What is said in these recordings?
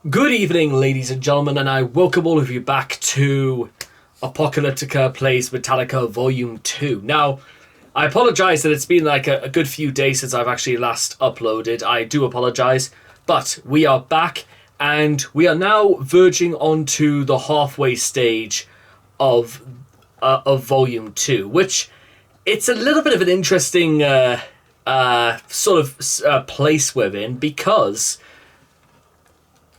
Good evening, ladies and gentlemen, and I welcome all of you back to Apocalyptica Plays Metallica Volume 2. Now, I apologise that it's been like a good few days since I've actually last uploaded. I do apologise, but we are back, and we are now verging onto the halfway stage of Volume 2, which it's a little bit of an interesting place we're in, because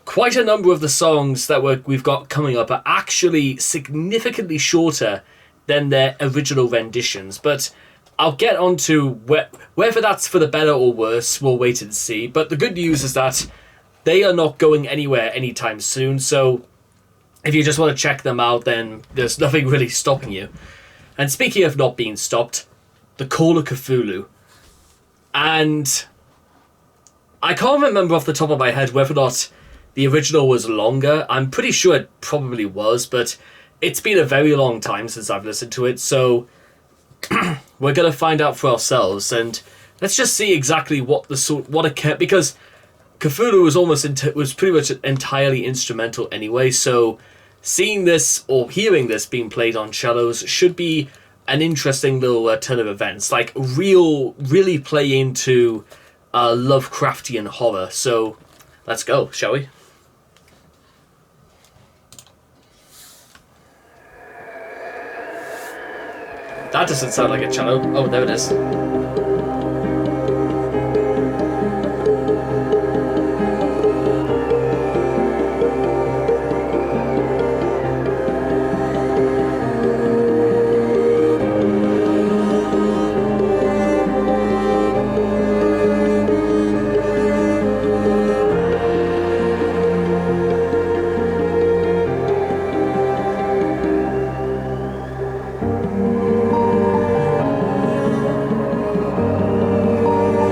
quite a number of the songs that we've got coming up are actually significantly shorter than their original renditions. But I'll get on to whether that's for the better or worse, we'll wait and see. But the good news is that they are not going anywhere anytime soon, so if you just want to check them out, then there's nothing really stopping you. And speaking of not being stopped, the Call of Ktulu. And I can't remember off the top of my head whether or not the original was longer. I'm pretty sure it probably was, but it's been a very long time since I've listened to it, so we're going to find out for ourselves, and let's just see exactly because Cthulhu was pretty much entirely instrumental anyway, so seeing this or hearing this being played on cellos should be an interesting little turn of events, like really play into Lovecraftian horror. So let's go, shall we? That doesn't sound like a cello. Oh, there it is.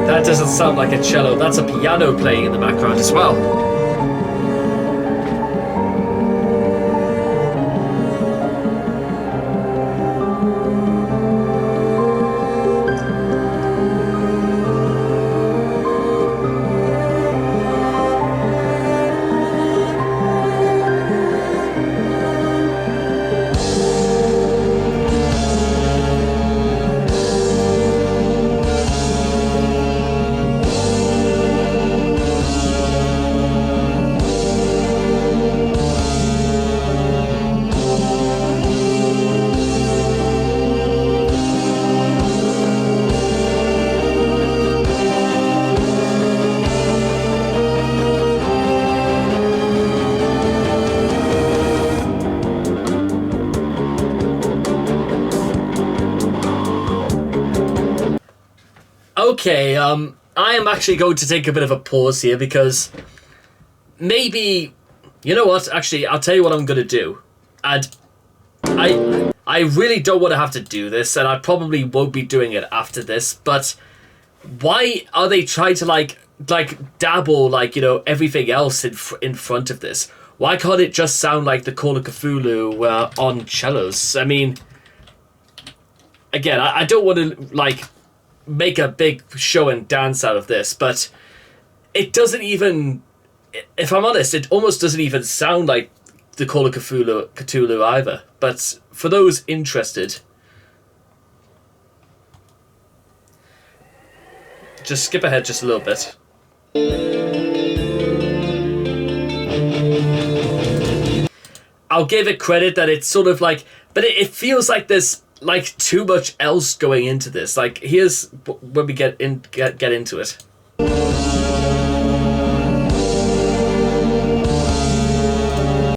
That doesn't sound like a cello. That's a piano playing in the background as well. Okay, I am actually going to take a bit of a pause here because maybe, you know what, actually, I'll tell you what I'm going to do. And I really don't want to have to do this, and I probably won't be doing it after this, but why are they trying to, like dabble, everything else in front of this? Why can't it just sound like the Call of Cthulhu on cellos? I mean, again, I don't want to, make a big show and dance out of this, but it doesn't even, if I'm honest, it almost doesn't even sound like the Call of Cthulhu either. But for those interested, just skip ahead just a little bit. I'll give it credit that it's sort of like, but it feels like there's too much else going into this. Here's when we get into it.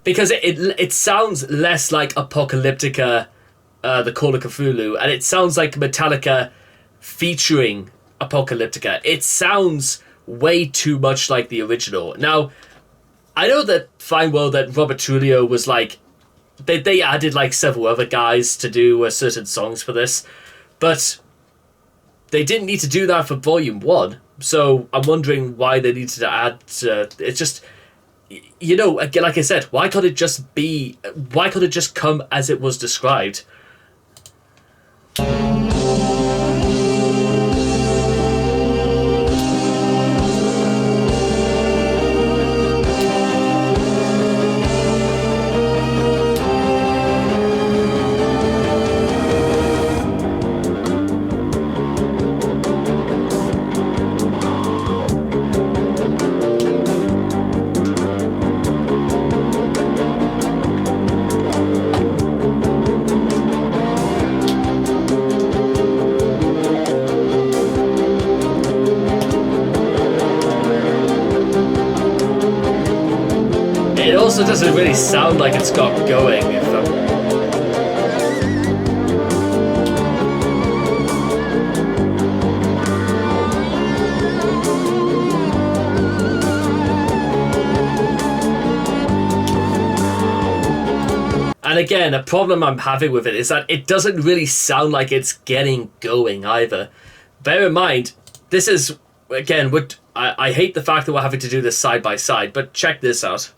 Because it sounds less like Apocalyptica, the Call of Cthulhu, and it sounds like Metallica featuring Apocalyptica. It sounds way too much like the original. Now, I know that fine well that Robert Trujillo was they added several other guys to do certain songs for this, but they didn't need to do that for Volume 1, so I'm wondering why they needed to add, it's just, again, like I said, why can't it just come as it was described? also doesn't really sound like it's got going. If And again, a problem I'm having with it is that it doesn't really sound like it's getting going either. Bear in mind, this is, again, I hate the fact that we're having to do this side by side, but check this out.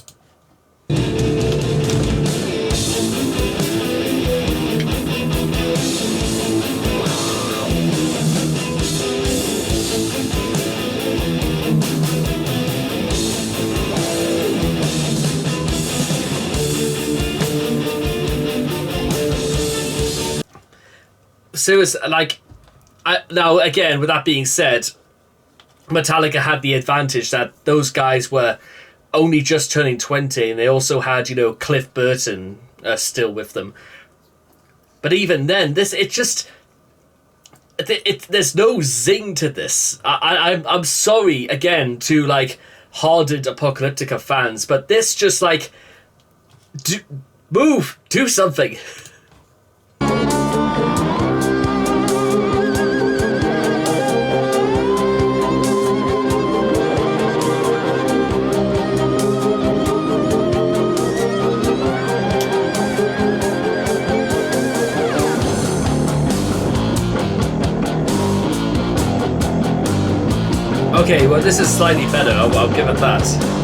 Seriously, like, now again, with that being said, Metallica had the advantage that those guys were only just turning 20, and they also had, you know, Cliff Burton still with them. But even then, there's no zing to this. I'm sorry again to like hardened Apocalyptica fans, but this just like do something. Okay, well, this is slightly better. I'll give it that.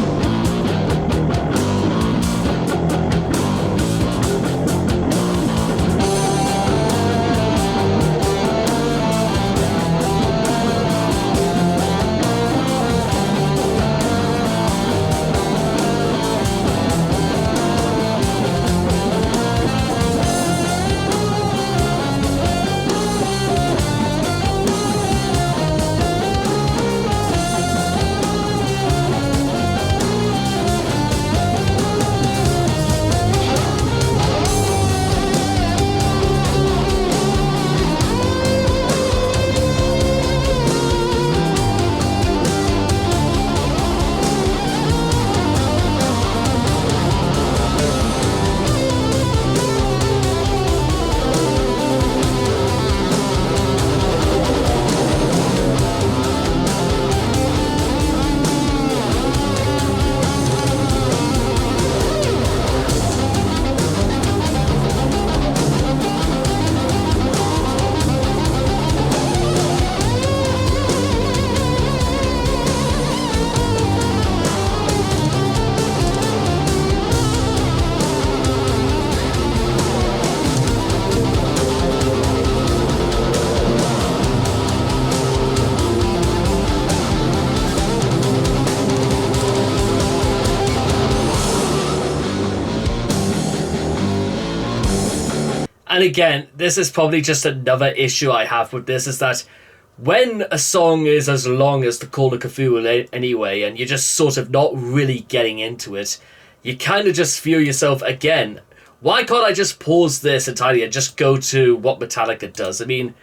And again, this is probably just another issue I have with this, is that when a song is as long as the Call of Cthulhu anyway, and you're just sort of not really getting into it, you kind of just feel yourself, again, why can't I just pause this entirely and just go to what Metallica does? I mean,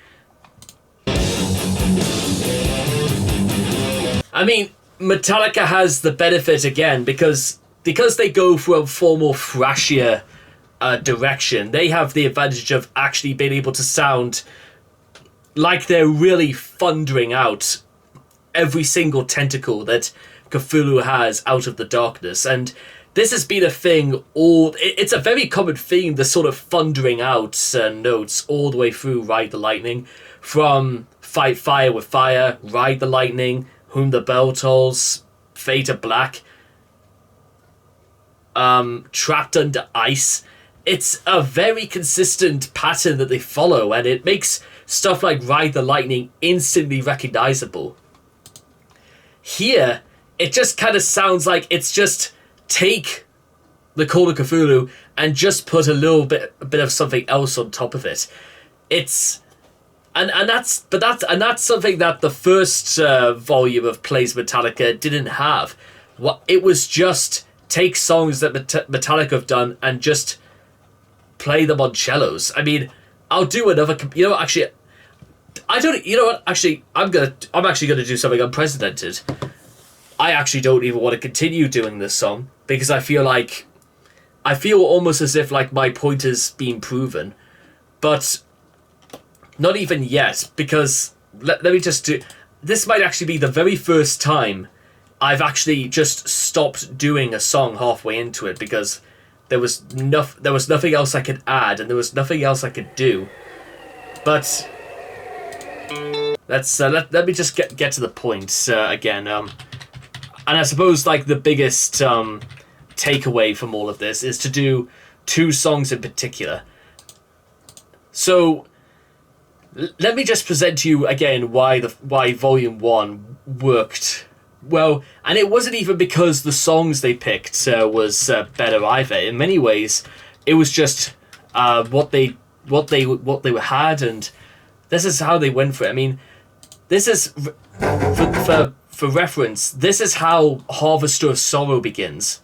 Metallica has the benefit, again, because they go for a far more thrashier direction. They have the advantage of actually being able to sound like they're really thundering out every single tentacle that Cthulhu has out of the darkness. And this has been a thing it's a very common theme, the sort of thundering out notes all the way through Ride the Lightning, from Fight Fire with Fire, Ride the Lightning, Whom the Bell Tolls, Fade to Black, Trapped Under Ice. It's a very consistent pattern that they follow, and it makes stuff like Ride the Lightning instantly recognizable. Here, it just kind of sounds like it's just take the Call of Cthulhu and just put a bit of something else on top of it. It's that's something that the first volume of Plays Metallica didn't have. It was just take songs that Metallica have done and just play them on cellos. I mean, I'll do another. You know, actually, I don't. You know what? Actually, I'm actually gonna do something unprecedented. I actually don't even want to continue doing this song because I feel like I feel almost as if like my point has been proven, but not even yet, because let me just do. This might actually be the very first time I've actually just stopped doing a song halfway into it because there was nothing else I could add and there was nothing else I could do. But let me just get to the point again. And I suppose like the biggest takeaway from all of this is to do two songs in particular. So let me just present to you again why Volume 1 worked well, and it wasn't even because the songs they picked was better either. In many ways, it was just what they had, and this is how they went for it. I mean, this is for reference. This is how Harvester of Sorrow begins.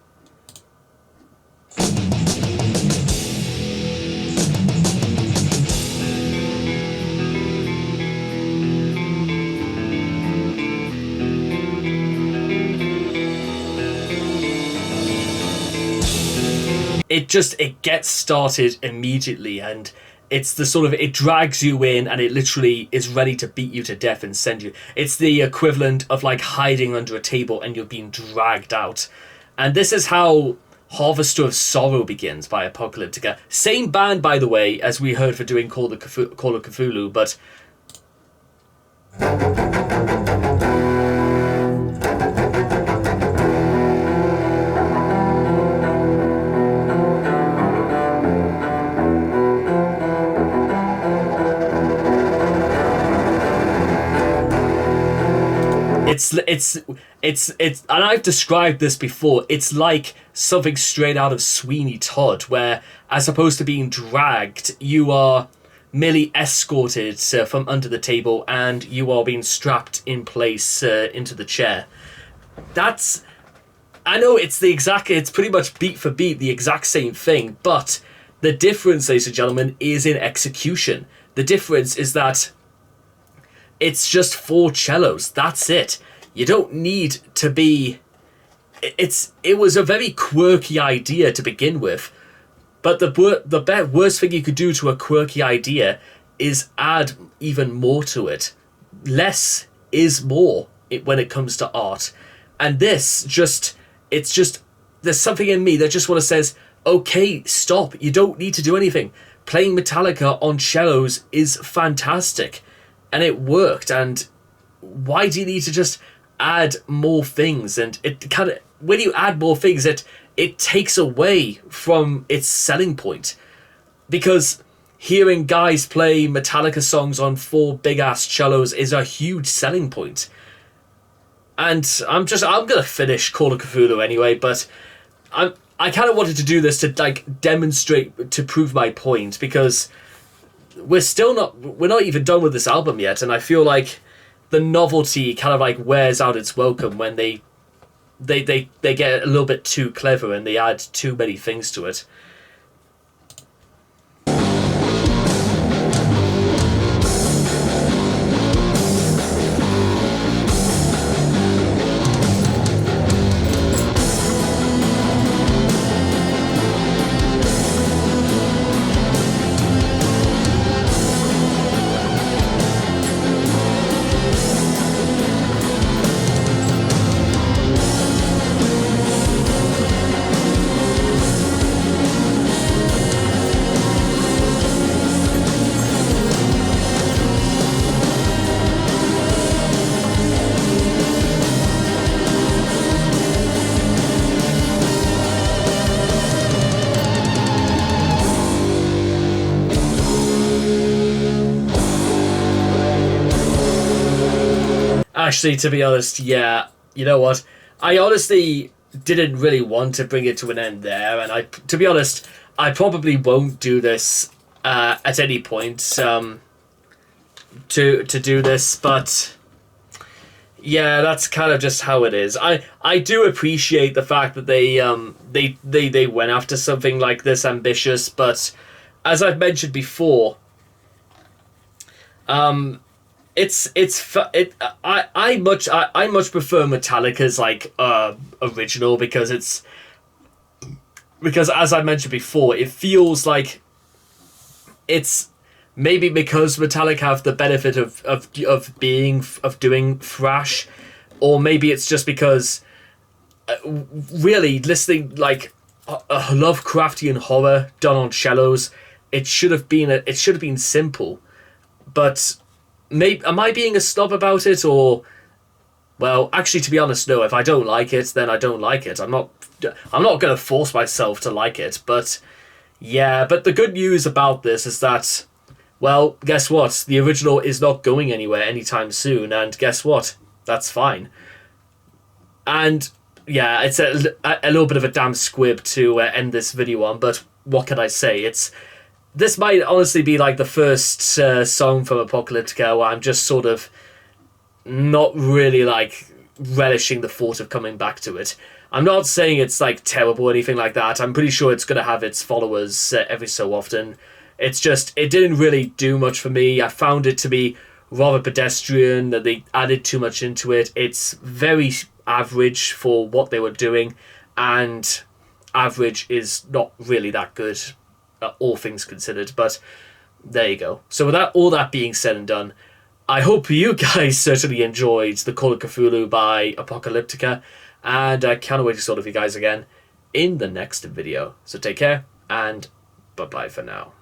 It gets started immediately, and it's the sort of, it drags you in and it literally is ready to beat you to death and send you. It's the equivalent of like hiding under a table and you're being dragged out. And this is how Harvester of Sorrow begins by Apocalyptica. Same band, by the way, as we heard for doing Call of Ktulu, but it's and I've described this before. It's like something straight out of Sweeney Todd, where as opposed to being dragged, you are merely escorted from under the table and you are being strapped in place into the chair. I know it's pretty much beat for beat the exact same thing, but the difference, ladies and gentlemen, is in execution. The difference is that it's just 4 cellos. That's it. You don't need to be... It was a very quirky idea to begin with, but the worst thing you could do to a quirky idea is add even more to it. Less is more when it comes to art. And this there's something in me that just want to says, okay, stop. You don't need to do anything. Playing Metallica on cellos is fantastic. And it worked, and why do you need to just add more things? And it kind of, when you add more things, it takes away from its selling point. Because hearing guys play Metallica songs on 4 big-ass cellos is a huge selling point. And I'm gonna finish Call of Cthulhu anyway, but I kind of wanted to do this to like demonstrate, to prove my point, because we're not even done with this album yet, and I feel like the novelty kind of like wears out its welcome when they get a little bit too clever and they add too many things to it. Actually, to be honest, yeah, you know what? I honestly didn't really want to bring it to an end there, and to be honest, I probably won't do this at any point to do this, but yeah, that's kind of just how it is. I do appreciate the fact that they went after something like this ambitious, but as I've mentioned before, I much prefer Metallica's like original, because because as I mentioned before, it feels like it's maybe because Metallic have the benefit of doing thrash, or maybe it's just because really listening like a Lovecraftian horror done on cellos, it should have been simple, but am I being a snob about it, or well, actually, to be honest, no. If I don't like it, then I don't like it. I'm not going to force myself to like it. But yeah, but the good news about this is that, well, guess what? The original is not going anywhere anytime soon, and guess what? That's fine. And yeah, it's a little bit of a damn squib to end this video on, but what can I say? This might honestly be like the first song from Apocalyptica where I'm just sort of not really like relishing the thought of coming back to it. I'm not saying it's like terrible or anything like that. I'm pretty sure it's going to have its followers every so often. It's just, it didn't really do much for me. I found it to be rather pedestrian, that they added too much into it. It's very average for what they were doing, and average is not really that good, all things considered. But there you go. So with all that being said and done, I hope you guys certainly enjoyed the Call of Cthulhu by Apocalyptica, and I can't wait to sort of you guys again in the next video. So take care, and bye-bye for now.